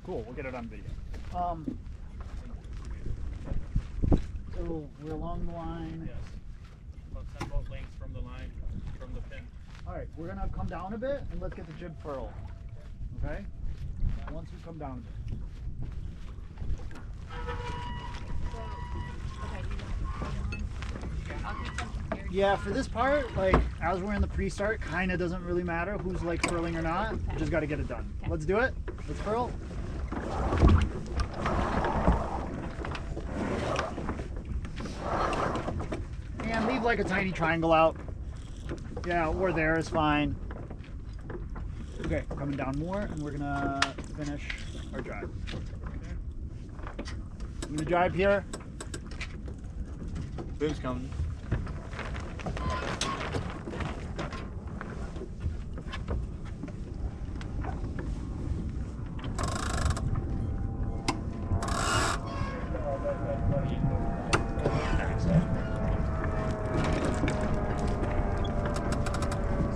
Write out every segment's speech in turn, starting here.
Cool, we'll get it on video. So we're along the line. Yes. About 10 boat lengths from the line, from the pin. Alright, we're gonna come down a bit and let's get the jib furled. Okay? Once we come down a bit. Yeah, for this part, like, as we're in the pre-start, kind of doesn't really matter who's, like, furling or not. Okay. We just got to get it done. Okay. Let's do it. Let's furl. And leave, like, a tiny triangle out. Yeah, or there is fine. Okay, we're coming down more, and we're going to finish our drive. I'm going to drive here. Boom's coming.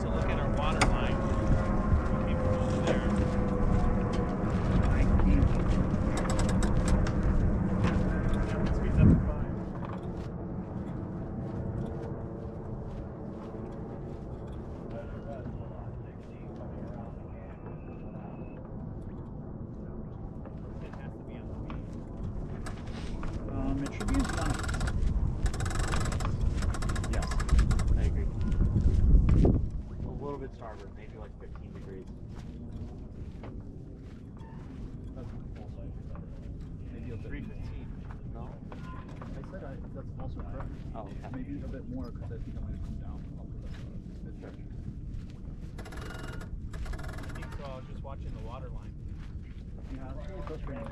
So look at our water line. Keep it over there. Speed's up to 5. It has to be on speed. It should be in front of us. Yes, I agree. A little bit starboard, maybe like 15 degrees. That's full size. Maybe a bit 315. No? I said that's also correct. Oh, okay. Maybe a bit more because I think I might have come down a little bit. I think so. I was just watching the water line. Yeah, it's really frustrating.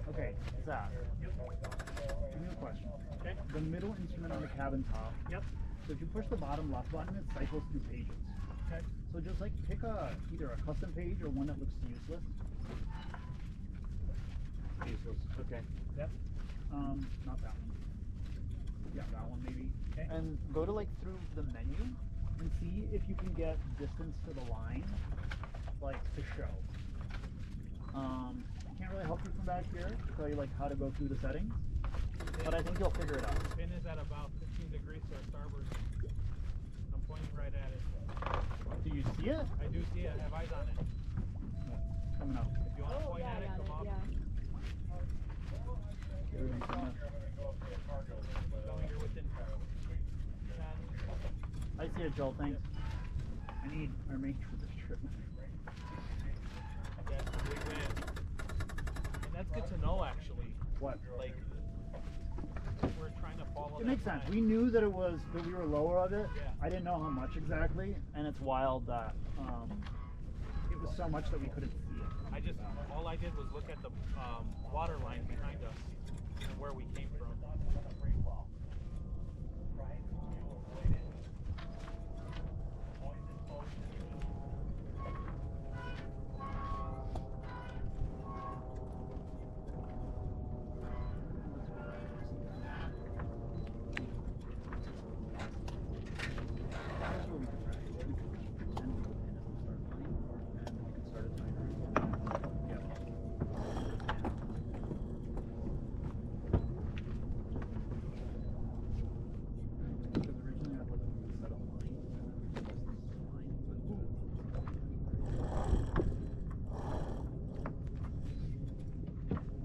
Okay, Zach, give me a question. Okay. The middle instrument on the cabin top. Yep. So if you push the bottom left button, it cycles through pages. Okay. So just like pick either a custom page or one that looks useless. Useless. Okay. Yep. Not that one. Yeah, that one maybe. Okay. And go to like through the menu. And see if you can get distance to the line, like to show. Can't really help you from back here to tell you like how to go through the settings, but I think you'll figure it out. Pin is at about 15 degrees to our starboard. I'm pointing right at it. Do you see it? I do see it. I have eyes on it. Coming up. If you want to point at it, come up. Everything's coming up. So you're within 10. I see it, Joel. Thanks. I need our mate for this trip. Yes, we win. And that's good to know, actually. What? Like, we're trying to follow. It makes sense. We knew that we were lower of it. Yeah. I didn't know how much exactly, and it's wild that it was so much that we couldn't see it. All I did was look at the water line behind us and where we came from.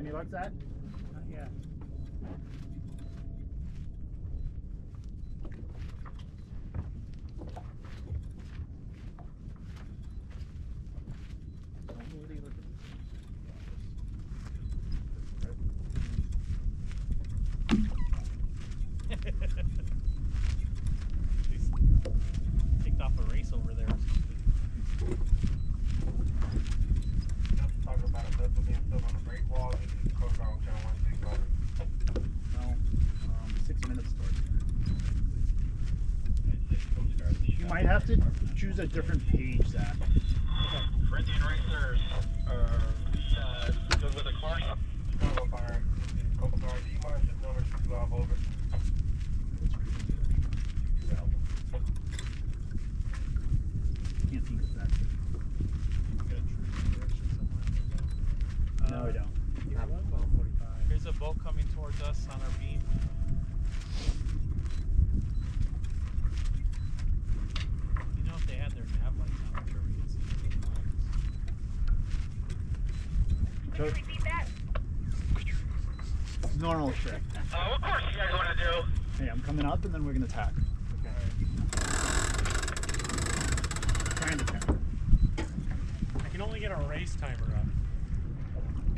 Any luck, Zach? Not yet. She's kicked off a race over there or something. Talk about a vessel being stuck on the break wall. This is Coast Guard J105. No. 6 minutes start. You might have to choose a different page, Zach. Corinthian racers stood with a car. Coast Guard D-March, just number 2 off over. That's crazy. coming towards us on our beam. You know, if they had their nav lights on, I'm sure we could see the lights. Repeat that. Normal shit. What course you guys want to do? Hey, I'm coming up and then we're gonna tack. Trying to tack. I can only get a race timer up.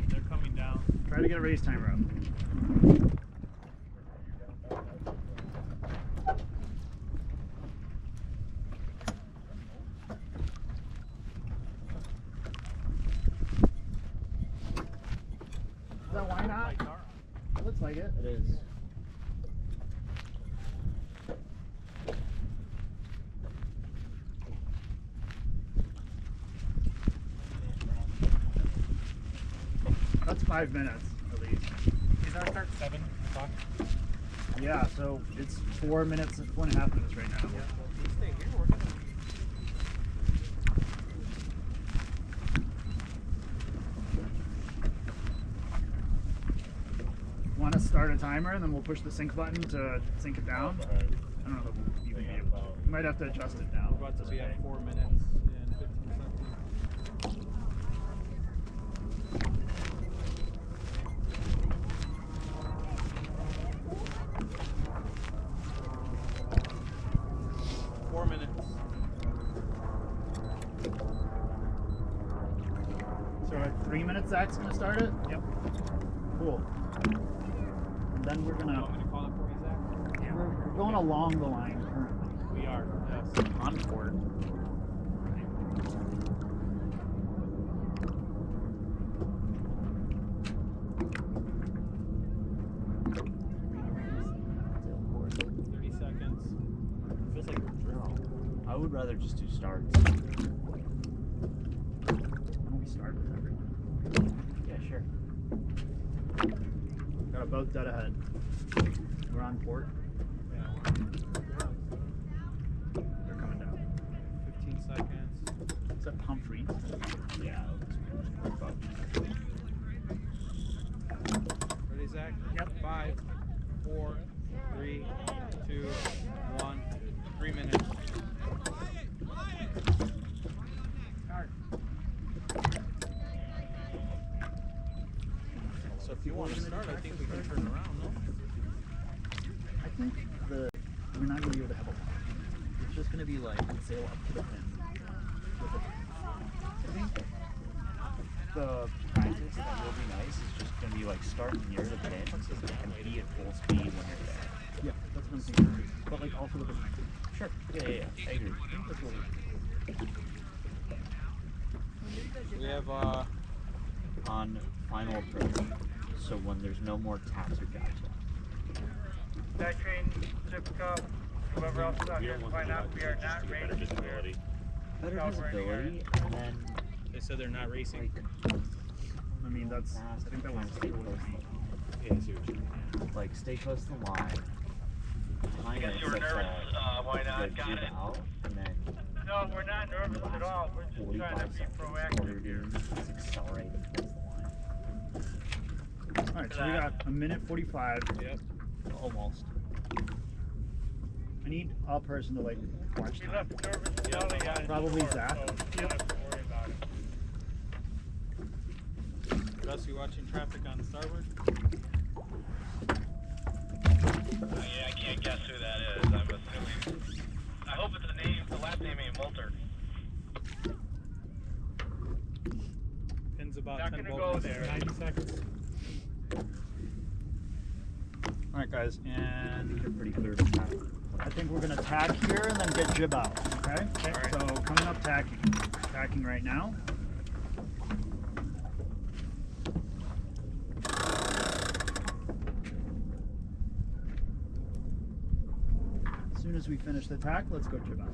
They're coming down. Try to get a race timer up. Is that why not? Lights are on. Looks like it. It is. That's 5 minutes at least. Is our start 7 o'clock? Yeah, so it's 4 minutes, 4.5 minutes right now. Yeah, well, if you stay here, we're gonna be... Want to start a timer and then we'll push the sync button to sync it down? I don't know if we'll even be able to. You might have to adjust it now. We're about to be at 4 minutes and 15 seconds. 4 minutes. So at 3 minutes, Zach's gonna start it? Yep. Cool. And then we're You gonna, want me to call it for you, Zach? we're going along the line currently. We are, yes. On port. Feels like we're through. I would rather just do starts. Why don't we start with everyone? Yeah, sure. Got a boat dead ahead. We're on port. They're coming down. 15 seconds. Is that Humphreys? Yeah. Ready, Zach? Yep. 5, 4, 3, 2, 1. 3 minutes. Start. So if you want to start, I think we can turn around, no? I think we're not gonna be able to have a line. It's just gonna be like sail up to the pin. I think the Practice that will be nice is just going to be like start near the pin so that you can be at full speed when you're there. yeah, that's what I'm thinking. But like also the perspective. Sure. Yeah. I agree. I think that's what We have, On final approach, so when there's no more taps or jabs left. That train, Chipka, whoever else is out here to find out we are not racing. Better California. visibility, and then they said they're not racing. I mean, that's. I think that was. stay close. Yeah, I see what you mean. Like stay close to the line. Kind Guess of you were nervous, why not? Got it. out, and then No, we're not nervous at all. We're just trying to 45 be seconds. All proactive you're here. doing is accelerating towards the line. All right, so we got a minute 45. Yep. Almost. I need a person to like watch He that. left nervous and yelling at us Probably before, Zach. so you don't have to worry about it. Russ, you watching traffic on starboard? Yeah, I can't guess who that is. I'm assuming. I hope it's the last name ain't Walter. Pin's about Not 10 gonna volts. go there. 90 seconds. All right, guys, and You're pretty clear of the tap. I think we're gonna tack here and then get jib out. Okay. Alright. So coming up, tacking. Tacking right now. As soon as we finish the tack, let's go jib out.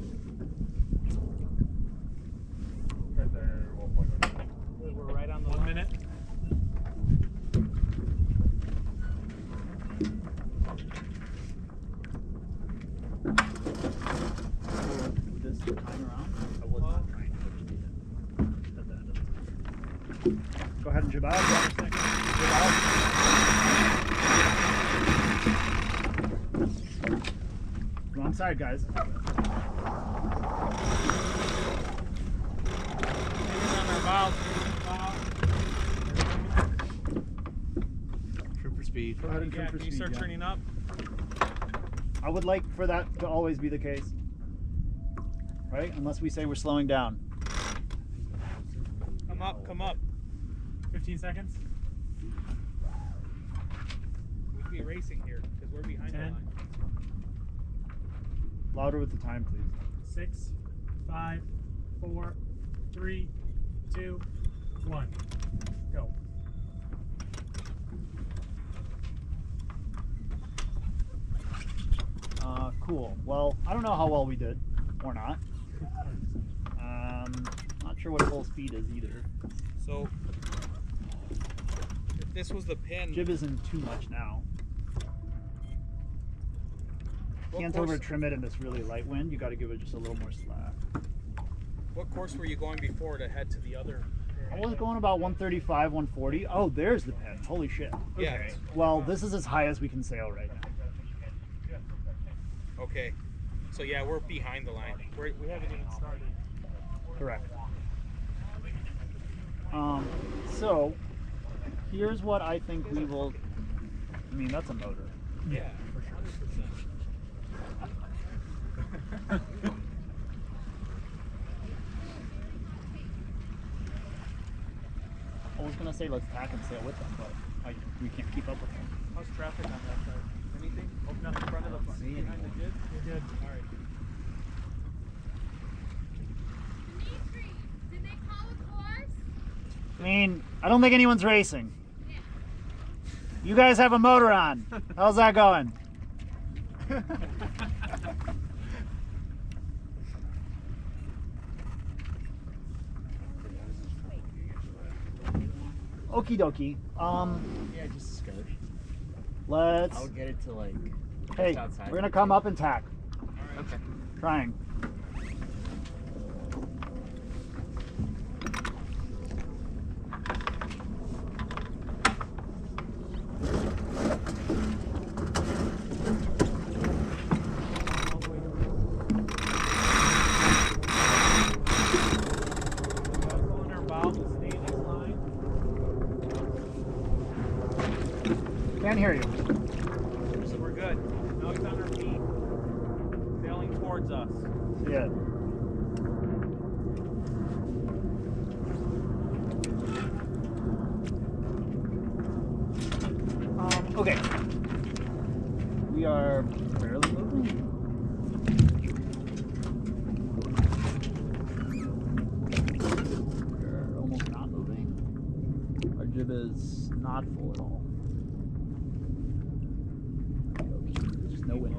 Right there, 1.1. We're right on the 1 minute. This time around, I was not trying to push it at the end of the time. Go ahead and jib out. Jib out. side, guys. Trooper speed. Go ahead and Yeah, trooper can you speed, start yeah. turning up? I would like for that to always be the case. Right? Unless we say we're slowing down. Come up, come up. 15 seconds. We could be racing here because we're behind 10. the line. Louder with the time, please. 6, 5, 4, 3, 2, 1. Go. Cool. Well, I don't know how well we did, or not. Not sure what full speed is either. So, if this was the pin, Jib isn't too much now. Can't over trim it in this really light wind. You got to give it just a little more slack. what course were you going before to head to the other? I was going about 135, 140. Oh, there's the pin. Holy shit. Yeah. Okay. Well, this is as high as we can sail right now. Okay. So yeah, we're behind the line. We haven't even started. Correct. So here's what I think we will. I mean, that's a motor. Yeah, for 100%. I was gonna say let's tack and sail with them, but we can't keep up with them. How's traffic on that side? Anything? Open up in front of the behind the jib? You're good. All right. Dimitri, did they call a course? I mean, I don't think anyone's racing. You guys have a motor on. How's that going? Okie dokie. Yeah, just a skirt. Let's. I'll get it to like. Hey, just outside. we're gonna come up and tack. Okay. Trying. On our bow, we'll stay in this line. Can't hear you. So we're good. Now he's on our feet. Sailing towards us. Yeah. Okay. We are barely moving. We're almost not moving. Our jib is not full at all. Just no wind.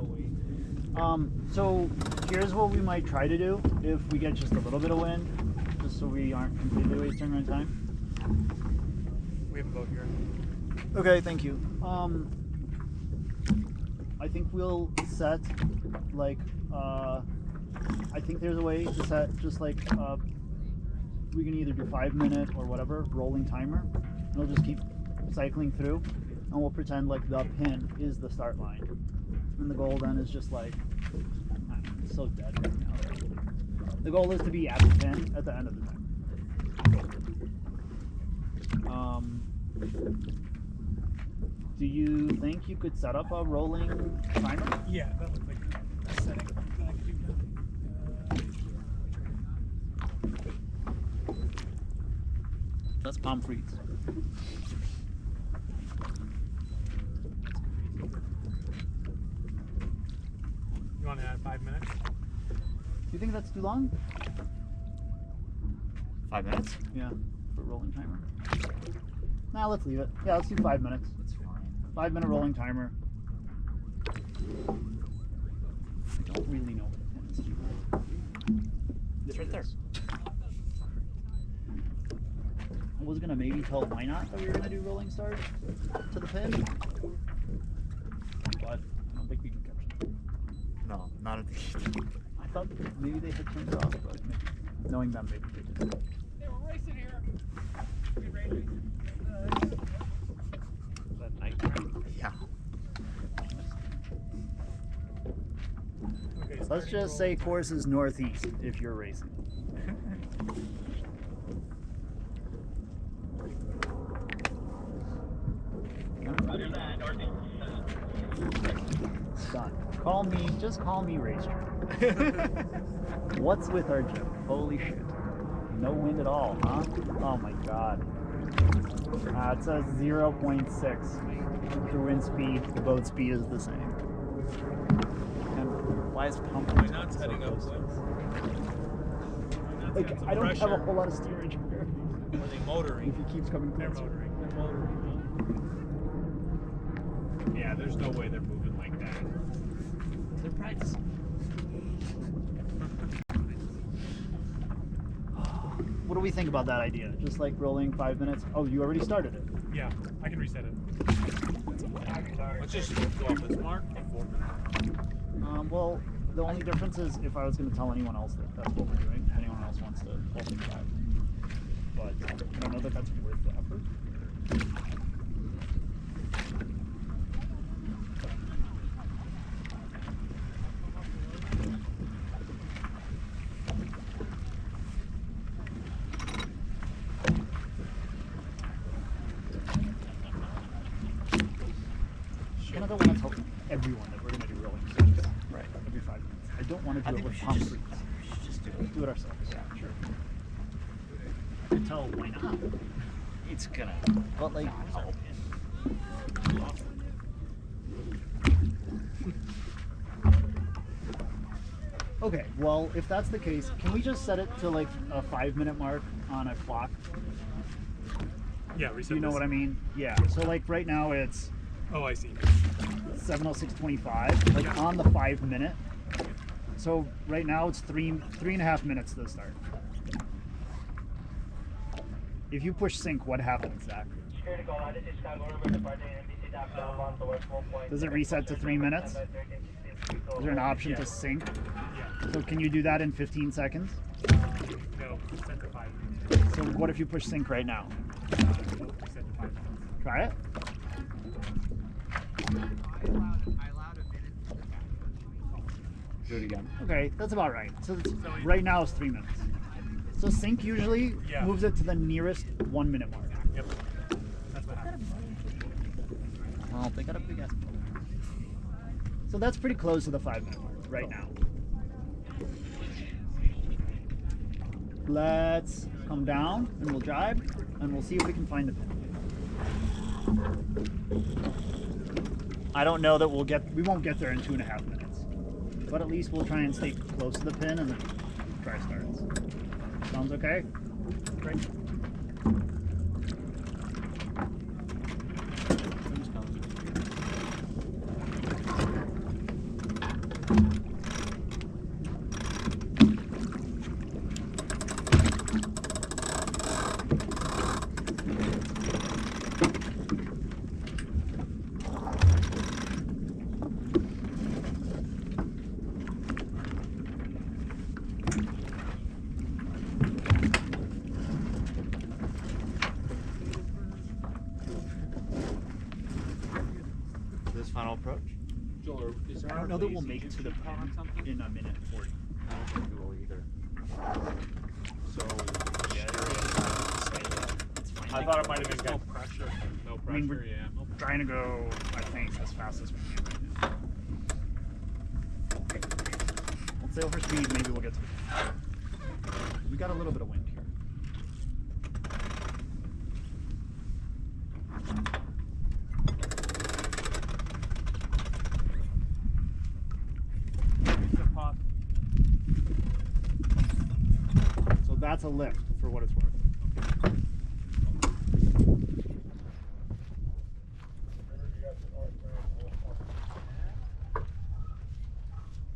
So here's what we might try to do if we get just a little bit of wind, just so we aren't completely wasting our time. We have a boat here. Okay, thank you. I think we'll set like I think there's a way to set just like we can either do 5-minute or whatever rolling timer, and we'll just keep cycling through, and we'll pretend like the pin is the start line, and the goal then is just like it's so dead right now. The goal is to be at the pin at the end of the time. Do you think you could set up a rolling timer? Yeah, that looks like a setting that I could do now. That's pommes frites. You want to add 5 minutes? Do you think that's too long? 5 minutes. Yeah, for a rolling timer. Nah, let's leave it. Yeah, let's do 5 minutes. That's fine. 5-minute rolling timer. I don't really know what the pin is. It's right there. I was gonna maybe tell why not that we were gonna do rolling start to the pin, but I don't think we can catch it. No, not at the. I thought maybe they had turned it off, but maybe, knowing them, maybe they did. Hey, we're racing here. We racing. Is that nighttime? Yeah. Okay, Let's just say course is northeast if you're racing. Roger that, northeast. Son, just call me Racer. What's with our Jim? Holy shit. No wind at all, huh? Oh my god. It says 0.6. The wind speed, the boat speed is the same. And why is pumping? My nuts heading up. Like, I don't have a whole lot of steerage here. Are they motoring? If he keeps coming They're closer. motoring. They're motoring. Yeah, there's no way they're moving like that. They're practicing. What do we think about that idea? Just like rolling 5 minutes? Oh, you already started it. Yeah, I can reset it. Let's just go off this mark. 4 minutes. Well, the only difference is if I was going to tell anyone else that that's what we're doing, if anyone else wants to hold it 5. But I don't know that that's worth the effort. Kind of don't want to tell everyone that we're going to do rolling six. Right. Every 5 minutes. I don't want to do it with palm trees. We should just do it. Do it ourselves. Yeah, sure. I can tell why not. It's gonna But like, help. okay, well, if that's the case, can we just set it to like a 5 minute mark on a clock? Yeah, reset. Do you know this. what I mean? Yeah. So like right now it's Oh, I see. 7:06:25, like on the 5 minute. So right now it's three and a half minutes to the start. If you push sync, what happens, Zach? Does it reset to 3 minutes? Is there an option to sync? Yeah. So can you do that in 15 seconds? No, reset to 5 minutes. So what if you push sync right now? Nope, reset to 5 minutes. Try it. Do it again. Okay, that's about right. So right now it's 3 minutes. So sync usually Yeah. moves it to the nearest 1 minute mark. Yep. That's what happens. Well, they got a big ass boat. So that's pretty close to the 5 minute mark right now. Let's come down and we'll jibe and we'll see if we can find the pin. I don't know that we won't get there in 2.5 minutes, but at least we'll try and stay close to the pin and then try starts. Sounds okay? Great. This final approach? Joel, is I don't know that we'll make it to the pin in a minute 40. I don't think we will either. So yeah, it's fine. I thought it might have been No good. pressure. No I mean, pressure, yeah. No trying to go, I think, as fast as we can right now. Let's say over speed, maybe we'll get to it. We got a little bit of wind here. So that's a lift for what it's worth.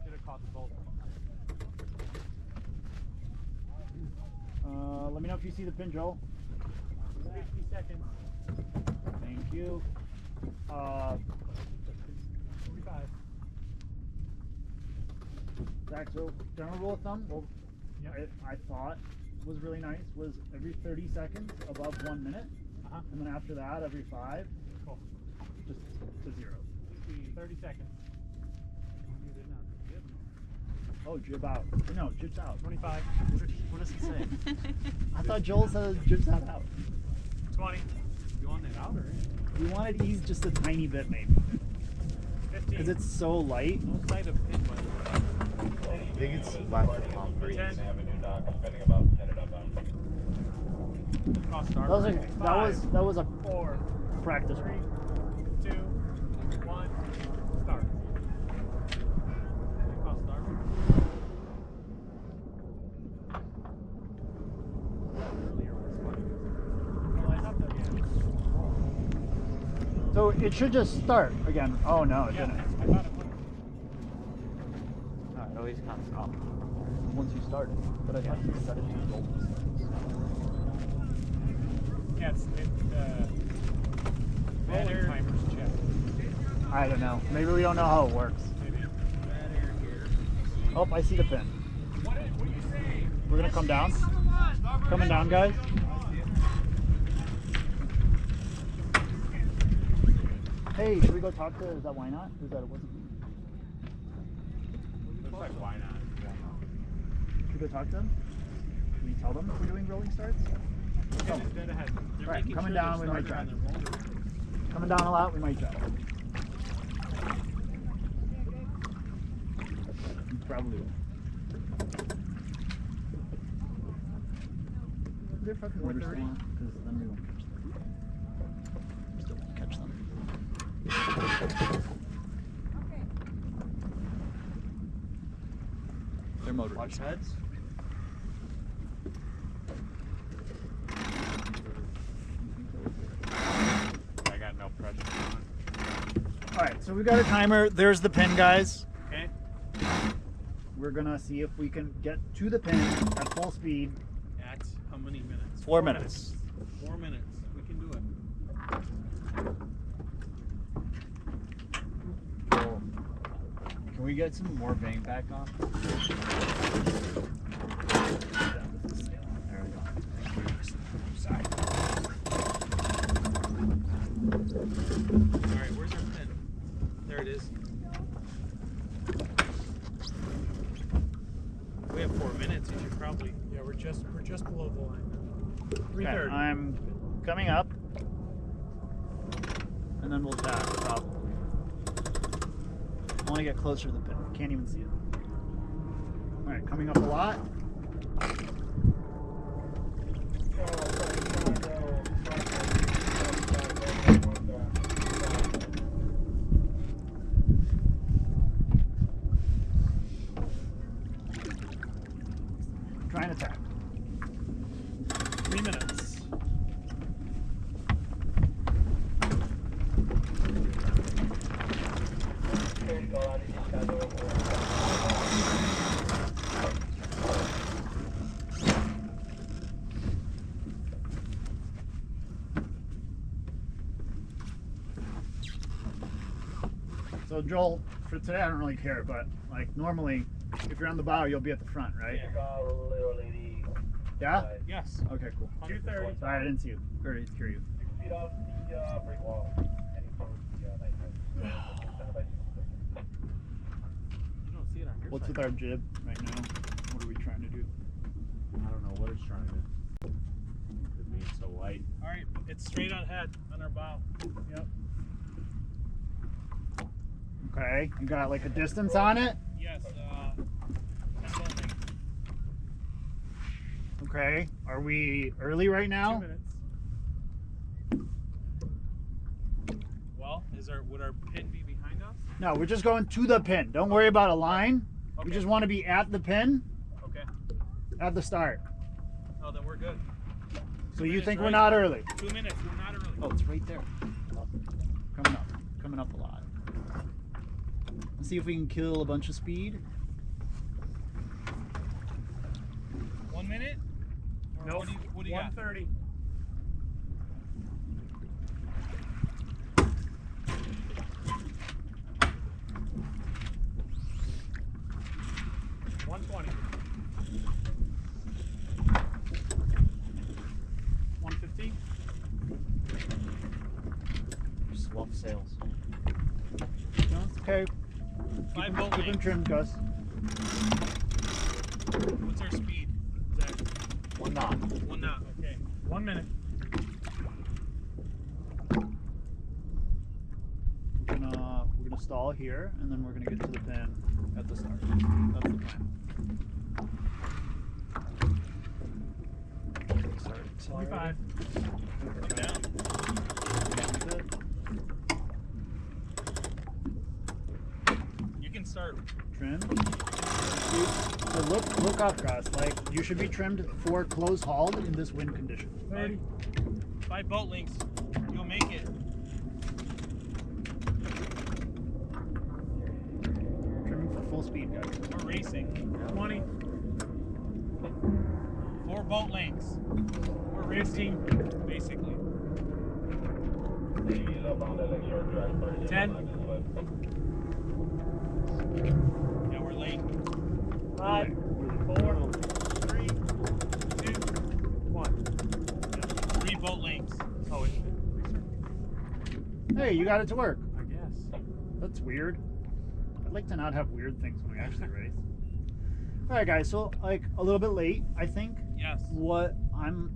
Should have caught the bolt. Let me know if you see the pin, Joel. 60 seconds. Thank you. 45. Zach, so general rule of thumb, well, Yep. I thought was really nice was every 30 seconds above 1 minute, and then after that every 5, Cool. just to 0. 30 seconds. Use it now. Good. Oh, jib out. No, jib's out. 25. What does it say? I thought Joel said jib's not out. 20. You want it out or? We want it eased just a tiny bit, maybe. 15. Because it's so light. No sight of pin, by the way. I think it's left on palm breeze. 10. Cross That was starboard. that was a 4. practice. 3. 2. 1. Start. Cross starboard. Earlier was funny. Well, I thought that, yeah. So it should just start again. Oh no, it Yeah, didn't. I thought it would. No, it always can't stop. Once you start it. But I thought you set it to golden starts. Yeah, rolling timers check. I don't know. Maybe we don't know how it works. Maybe. Oh, I see the pin. What do you say? We're gonna come down. Coming down, guys. Hey, should we go talk to? Is that why not? Is that it wasn't? Looks like why not? Should we go talk to them? Can we tell them if we're doing rolling starts? Dead ahead. They're Right, making coming sure down, they're we might started try. on their roller. Coming down a lot, we might try. Probably will. They're fucking motors still on, because then we won't catch them. Still won't catch them. Their motors. Watch heads. I got no pressure on. Alright, so we got a timer. There's the pin, guys. Okay. We're gonna see if we can get to the pin at full speed. At how many minutes? 4 minutes. 4 minutes. We can do it. Can we get some more bang back on? There we go. Alright, where's our pin? There it is. We have 4 minutes. You should probably. Yeah, we're just below the line. Okay, 3:30. I'm coming up. And then we'll tack, probably. I want to get closer to the pin. Can't even see it. Alright, coming up a lot. Trying to tack. 3 minutes. So Joel, for today I don't really care, but like normally, if you're on the bow, you'll be at the front, right? Yeah? Yes. Okay, cool. 2:30. Sorry, I didn't see you. Or I didn't hear you. feet off the break wall. Heading towards the night You don't see it on your What's side. with our jib right now? What are we trying to do? I don't know what it's trying to do. It being so light. All right, it's straight on head on our bow. Yep. Okay, you got like a distance on it? Yes. 10 boat length. Okay, are we early right 2 now? minutes. Well, would our pin be behind us? No, we're just going to the pin. Don't worry about a line. We Okay. just want to be at the pin Okay. at the start. Oh, then we're good. So 2 you minutes, think we're right? not early? 2 minutes. We're not early. Oh, it's right there. Coming up a lot. Let's see if we can kill a bunch of speed. 1 minute? Or Nope. What do you got? 1:30. $120. 150. Swap sails. No, it's okay. Five Keep boat them length. trimmed, Gus. What's our speed? Zach? 1 knot. 1 knot. Okay. 1 minute. We're gonna stall here, and then we're gonna get to the pin at the start. That's the plan. Start. 25. Down. You can start. Trim. So look up, guys. Like you should be trimmed for close hauled in this wind condition. 30. 5 boat links. You'll make it. Trimming for full speed, guys. We're racing. 20. 4 boat links. We're racing, basically. 10. Yeah, we're late. 5. 4. 3. 2. 1. 3 boat links. Oh, it's Hey, you got it to work. I guess. That's weird. I'd like to not have weird things when we actually race. All right, guys. So like a little bit late, I think. Yes. What I'm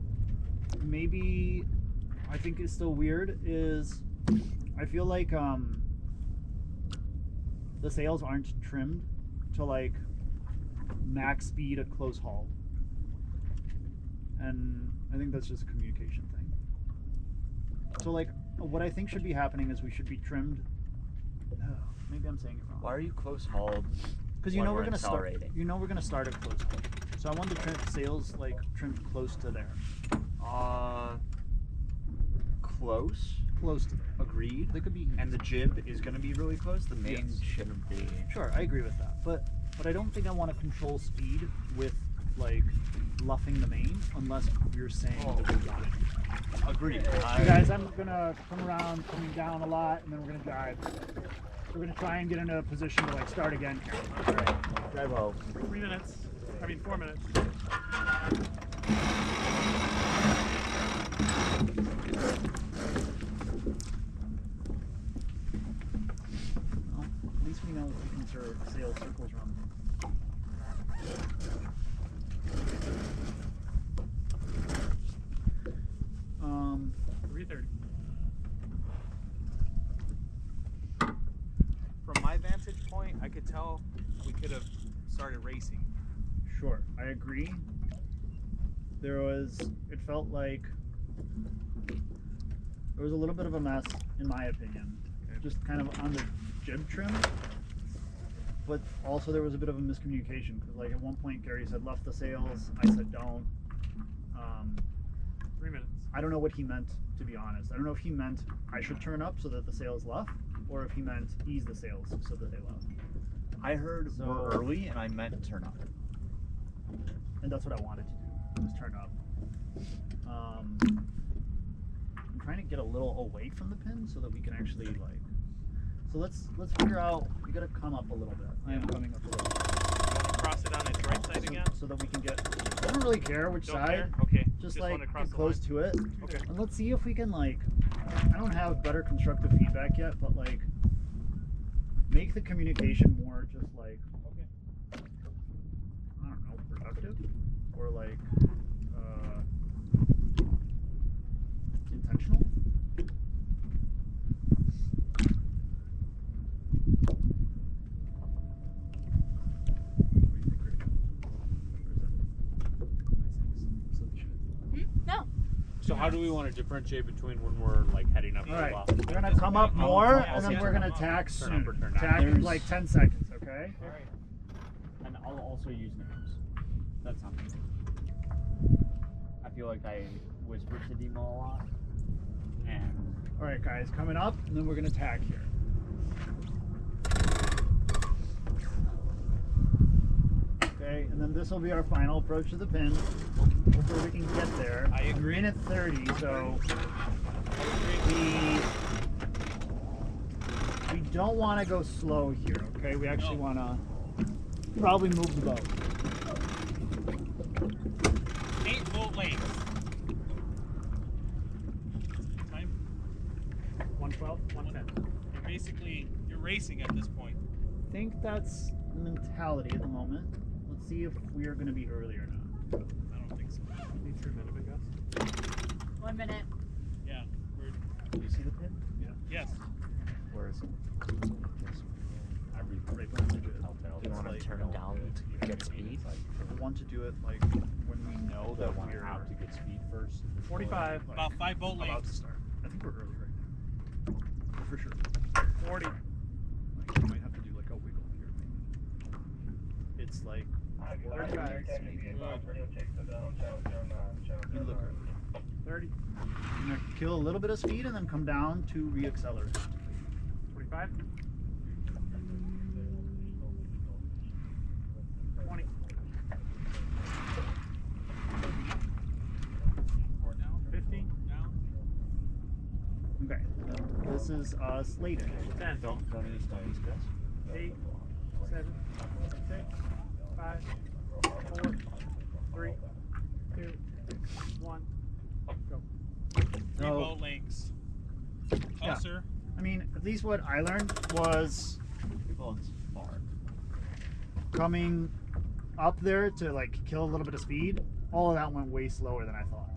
maybe I think is still weird is I feel like the sails aren't trimmed to like max speed at close haul, and I think that's just a communication thing. So like what I think should be happening is we should be trimmed. Maybe I'm saying it wrong. Why are you close hauled? Because you when know we're gonna accelerating? start. You know we're gonna start at close haul. So I want the sails like trimmed close to there. Close. Close to there. Agreed. They could be. And the jib is going to be really close. The main Yes. shouldn't be. Sure, I agree with that. But I don't think I want to control speed with like luffing the main unless you're saying that we got it. Agreed. You guys, I'm gonna come around, coming down a lot, and then we're gonna drive. We're gonna try and get into a position to like start again here. All right. Drive low. 3 minutes. I mean, 4 minutes. Well, at least we know we can serve sail circles around. 3:30. From my vantage point, I could tell we could have started racing. Sure, I agree. It felt like there was a little bit of a mess, in my opinion. Just kind of on the jib trim. But also there was a bit of a miscommunication, because like at one point Gary said left the sails, I said don't. 3 minutes. I don't know what he meant, to be honest. I don't know if he meant I should turn up so that the sails left, or if he meant ease the sails so that they left. I heard So- we're early, and I meant turn up. And that's what I wanted to do, was turn up. I'm trying to get a little away from the pin so that we can actually like. So let's figure out. We gotta come up a little bit. I am coming up a little bit. You want to cross it on its right side again? So that we can get. I don't really care which Don't side. care? Okay. Just want like to cross get the close line. to it. Okay. And let's see if we can like. I don't have better constructive feedback yet, but like make the communication more just like. Okay. I don't know, productive or like intentional. No. So how do we want to differentiate between when we're like heading up? All to right, the left? we're gonna come up more, I'll and then see we're turn gonna up. tack Turn soon. up or turn down. Tack in There's- like 10 seconds, okay? All right. And I'll also use names. That's not me. I feel like I whisper to Demo a lot. And All right, guys, coming up, and then we're gonna tack here. Okay, and then this will be our final approach to the pin. Hopefully we can get there. I agree. Minute 30, so we don't want to go slow here, okay? We actually want to probably move the boat. 8 boat lengths. Time? 112, 110. You're racing at this point. I think that's the mentality at the moment. Let's see if we are going to be early or not. I don't think so. Need 3 minutes, I guess. 1 minute. Yeah. Do you see the pin? Yes. Where is it? Right behind you. Do you want to turn it down to get speed? I want to do it like when we know That that one we're out to get speed first. 45. like, About 5 boat about to lengths. start. I think we're early right now. For sure. 40. Like, we might have to do like a wiggle here. Maybe. It's like 35. you look early. 30. You're gonna kill a little bit of speed and then come down to re-accelerate. 45. 20. Down. 15. Down. Okay. This is slated. 10. Don't use these guys. 8. 7. 6. 5. 4. 3. 2. 1. Go. 3 So- boat lengths. Yeah. Closer. I mean, at least what I learned was coming up there to like kill a little bit of speed. All of that went way slower than I thought.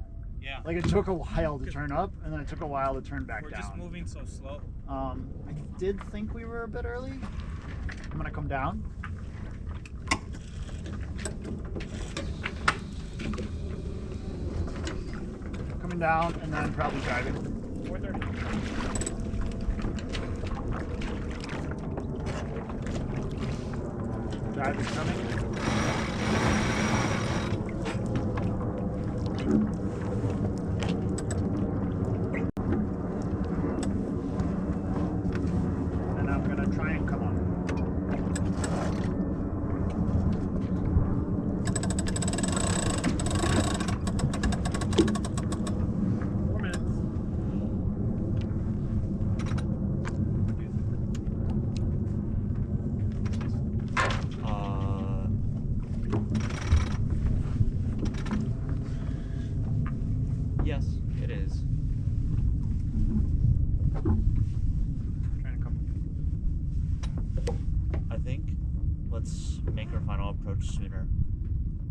Yeah. Like it took a while to turn up, and then it took a while to turn back We're down. just moving so slow. I did think we were a bit early. I'm gonna come down. Coming down and then probably driving. 430. Driving coming. And I'm gonna try and come up. Yes, it is. Trying to come. I think let's make our final approach sooner.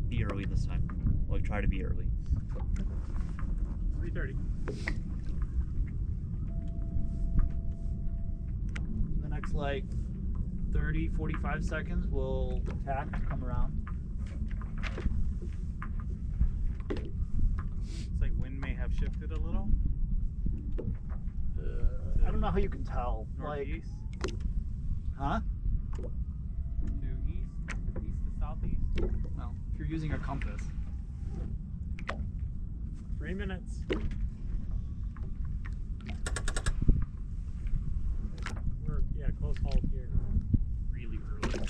Be early this time. Like, try to be early. 330. The next like 30, 45 seconds, we'll tack to come around. It's like wind may have shifted a little. I don't know how you can tell. Northeast Huh? to east, east to southeast. Well, if you're using a compass. 3 minutes. We're, yeah, close hold here. Really early.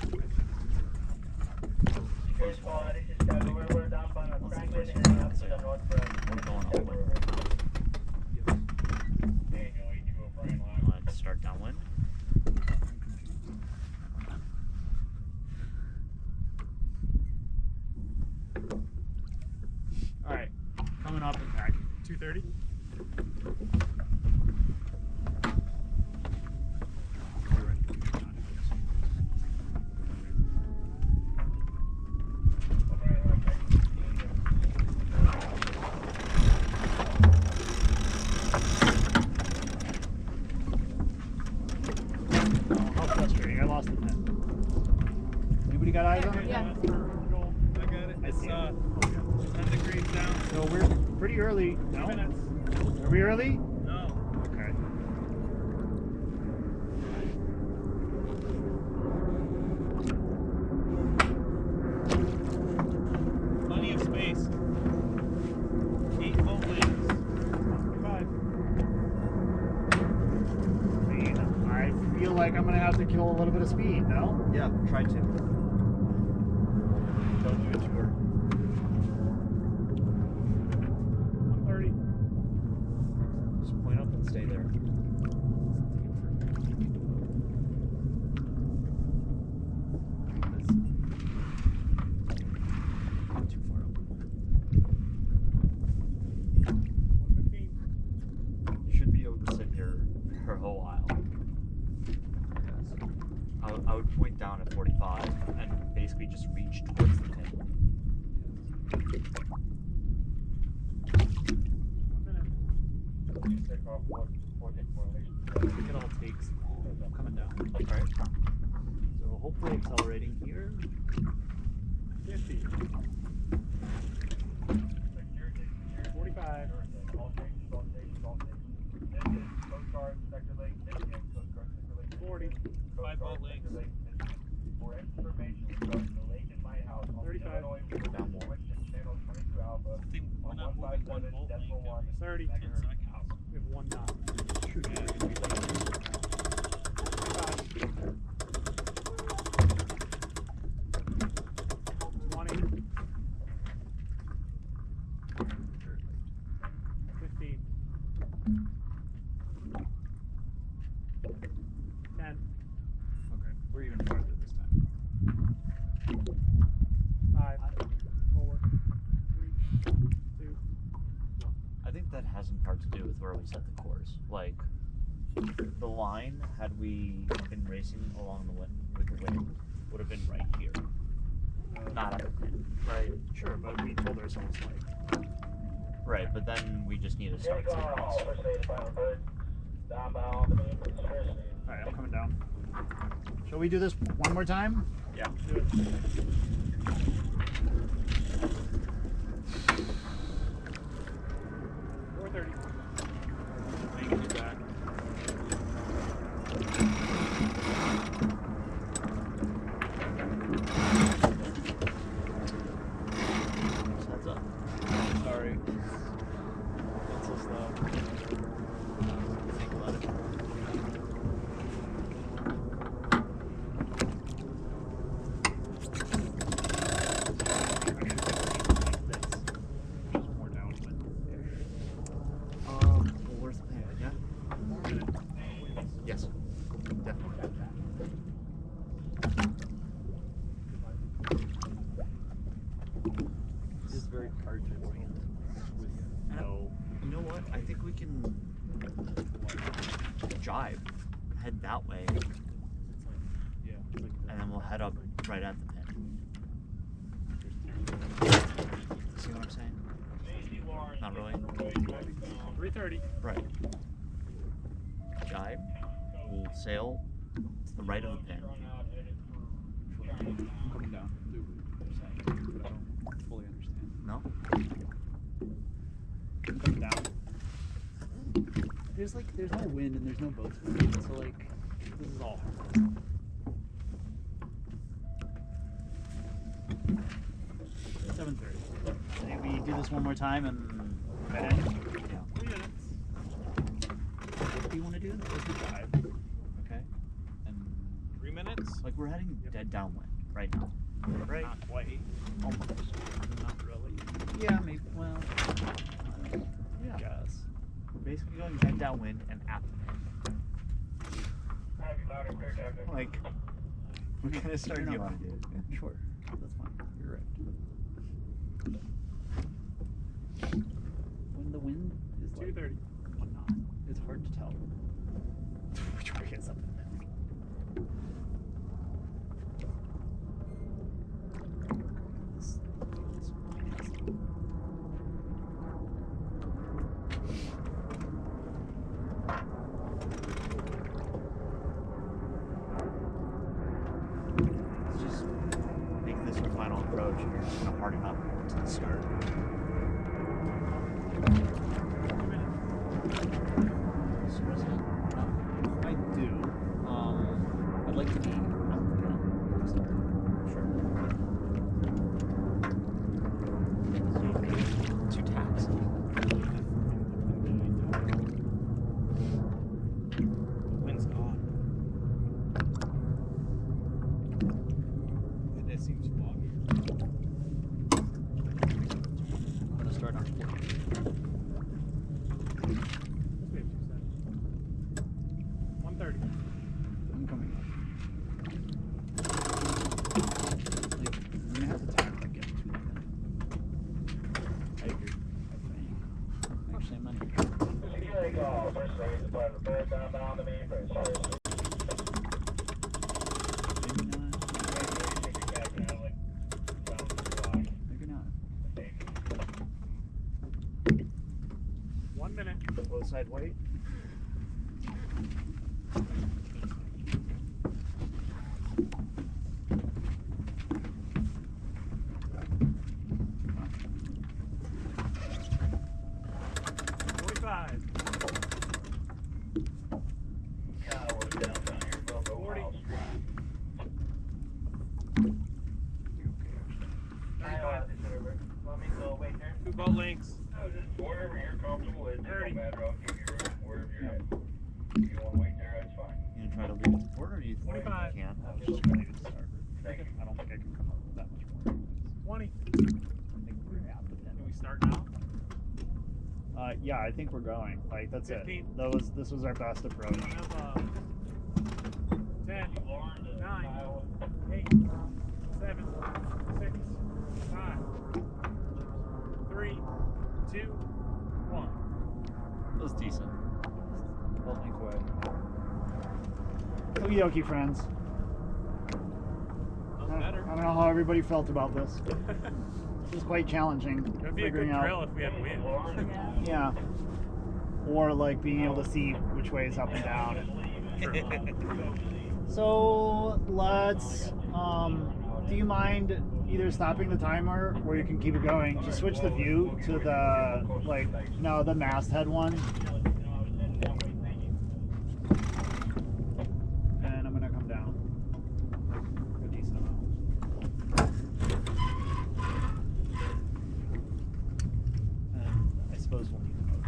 We're going all the way. Let's start downwind. All right, coming up and tack. 230. How frustrating! I lost the pen. Anybody got eyes on it? Yeah. I got it. I It's see it. 10 degrees down. So we're pretty early. 2 No? minutes. Are we early? No. Okay. Plenty of space. 8 boat lengths. 5. I mean, I feel like I'm gonna have to kill a little bit of speed. No? Yeah, try to. Don't do it too early. 130. Just point up and stay there. Not too far up. 115. You should be able to sit here for a whole while. I would point down at 45 and basically just reach towards the pin. 1 minute. You take off 14 formation. I think it all takes. I'm coming down. Alright. So hopefully accelerating here. 50. 45. All stations, all stations, all stations. Coast Guard, Sector Lake, Michigan, Coast Guard, Sector Lake, 40. Michigan, Coast 5 Guard, boat links. Sector Lake, Michigan. For information regarding the lake and lighthouse on 35. Illinois River, Down more. switch to channel 22 Alpha I think we're not moving one boat link 157.1 30. 10 seconds. We have 1 knot. Shoot. 20. 15. 10. Okay, we're even farther this time. 5. 4. 3. 2. I think that has in part to do with where we set the course. Like, the line, had we been racing along the wind with the wind, would have been right here. Not at the pin. Right, sure, but we told ourselves like. Right, but then we just need to start sequence. Alright, I'm coming down. Shall we do this one more time? Yeah. Do it. Making it back. Just heads up. Sorry. That's so slow. Think about it. Just more downwind. Well, where's the pin? Yeah? Yes. Definitely. It is very hard to orient with no. You know what? I think we can jibe, head that way, Yeah. and then we'll head up right at the pin. See what I'm saying? Not really. 3:30. Right. Jibe. We'll sail to the right of the pin. I'm coming down. Do what you're saying, but I don't fully understand. No? I'm coming down. There's no wind and there's no boats moving, so like this is all hard. 7:30. Maybe we do this one more time and head in. Yeah. 3 minutes. What do you want to do? Let's do 5. Okay. And 3 minutes? Like we're heading dead downwind right now. Right? Not quite. Almost. Not really. yeah, maybe. Well, Yeah. I guess. We're basically going dead downwind and at the pin. Like, we're gonna start You're not doing wrong. it. Sure, that's fine. You're right. When the wind is like 2:30. 1 knot, it's hard to tell which way is up and down. This feels nasty. Let's just make this our final approach and we're just gonna harden up to the start. 2 minutes. I do. I'd like to be at the pin to start. Sure. So, 2 tacks. The wind's gone. It seems foggy. I'm gonna start on 4. We have 2 seconds. 1:30. I'm coming up. Like, I'm gonna have to tack to get to the pin. I agree. I think. Actually, I'm not even sure. Security call. First lane, supply repairs downbound the main bridge. outside wait. Want me to go wait there? 2 boat links. Wherever you're comfortable, it 30. don't matter. I'll give you room wherever you're at. If you want to wait there, that's fine. You gonna try to leave the port, or do you think 25. you can? I was just ready to start. I don't think I can come up with that much more. 20. I think we're at the Can we start now? Yeah, I think we're going. Like, that's 15. it. This was our best approach. I have 10, 9, 8, 7, 6, 5, 3, 2, 1. That was decent. Well, link away. Okie dokie, friends. That was I better. don't know how everybody felt about this. It was quite challenging. It would be a good figuring out. drill if we had wind. Yeah. Or like being able to see which way is up and down. So let's. Do you mind either stopping the timer or you can keep it going? Just switch the view to the the masthead one. And I'm gonna come down. A decent amount. And I suppose we'll need the motor.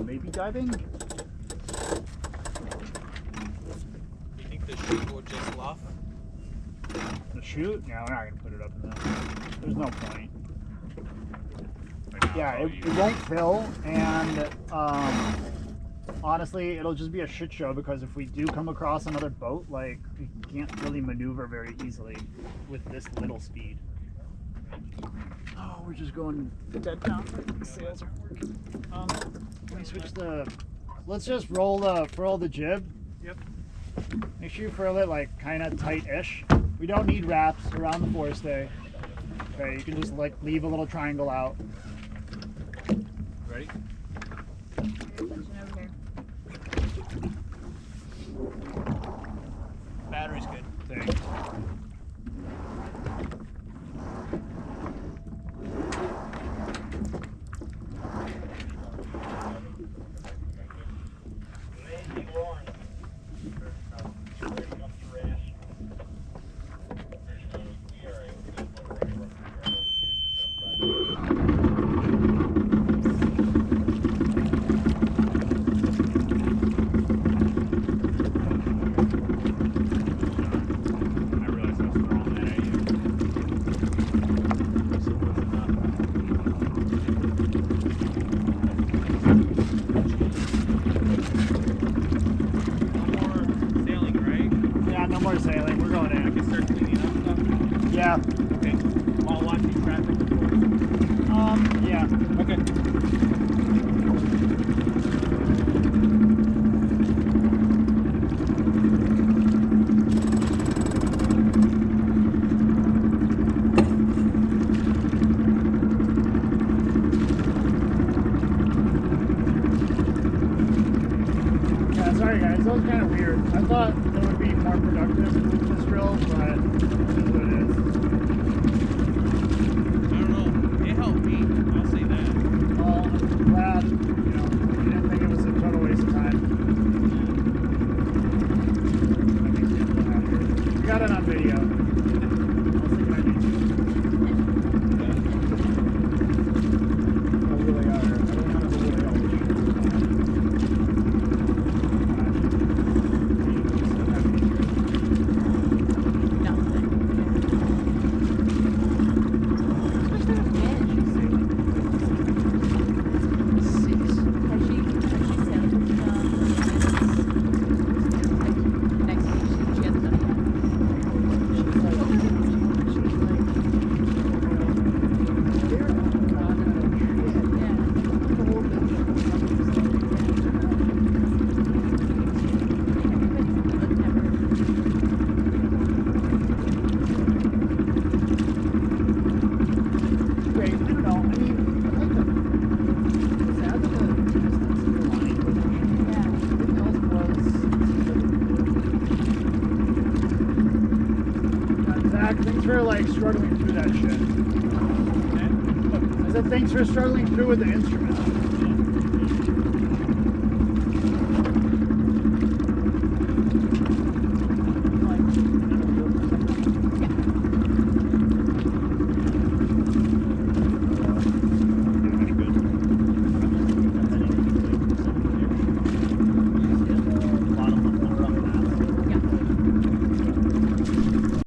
Maybe diving? You think the ship will just luff? The chute? No, we're not gonna put it up in there. There's no point. Yeah, it won't fill, and honestly, it'll just be a shit show because if we do come across another boat, like, we can't really maneuver very easily with this little speed. Oh, we're just going dead down. The sails aren't working. Can we switch the... Let's just furl the jib. Yep. Make sure you furl it like kind of tight-ish. We don't need wraps around the forestay. Okay, you can just like leave a little triangle out. Ready? Battery's good. Thanks. Yeah. Okay. While watching traffic, of course. Yeah. Okay. Yeah, sorry guys, that was kind of weird. I thought it would be more productive with this drill, but it is what it is. I don't know. It helped me. I'll say that. for like struggling through that shit. I said thanks for struggling through with the instrument.